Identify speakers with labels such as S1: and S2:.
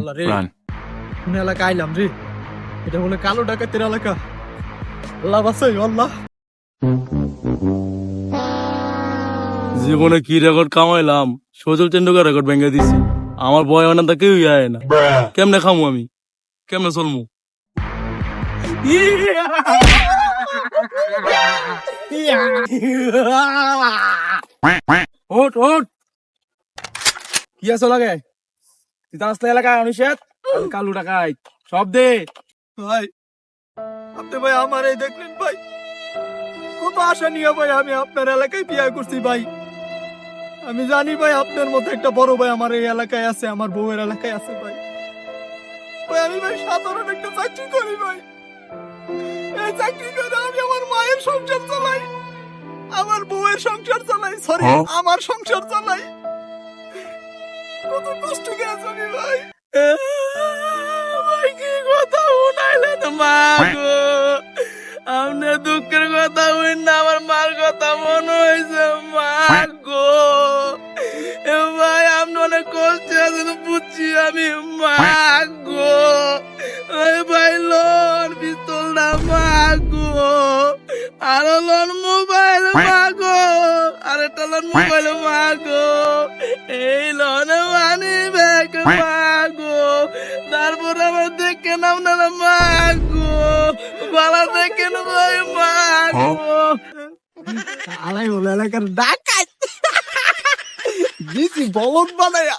S1: আল্লাহ রে,
S2: run.
S1: কোন এলাকা আইলাম রে? এটা বলে কালো ডাকাতের এলাকা। আল্লাহ বাঁচাই আল্লাহ।
S3: জীবনে কি রেকর্ড কামাইলাম, সজল টেন্ডুলকার রেকর্ড ভেঙে দিছি। আমার বয় অনেক তা কেউই আয় না। কেমনে খামু আমি, কেমনে চলমু? ওঠ ওঠ, কি আছো লাগে? তিতাসলা এলাকায় অনিষেধ, আমি কালু টাকাই সব দে।
S1: ভাই, আপনি ভাই আমার এই দেখলেন ভাই, কত আশা নিয়ে ভাই আমি আপনার এলাকায় বিয়ে করছি ভাই। আমি জানি ভাই আপনার মতো একটা বড় ভাই আমার এই এলাকায় আছে, আমার বউয়ের এলাকায় আছে ভাই। ভাই আমি ভাই সাধারণ একটা চাকরি করি ভাই। এই চাকরি করে আমি আমার মায়ের সংসার চালাই, আমার বউয়ের সংসার চালাই, সরি আমার সংসার চালাই। কত কষ্ট করে চলি ভাই।
S3: ভাই কি কথা শুনাইলেন মা গো, আপনার দুঃখের কথা হইন না আমার মার কথা মনে হয়েছে মা গো। এ ভাই আপনি অনেক কষ্টে আছেন বুঝছি আমি মা গো। এই ভাই লোন পিস্তল না মা গো, আরো লোন মোবাইল মা গো, আরেকটা লোন মোবাইল মা গো, এই লোন মানি ব্যাগ মা গো, তারপর আমার দেখে নাম না মা গো, বালা দেখে ভাই মা গো।
S1: আলাই বলে এলাকার ডাকাত দিছি বলদ বানায়া।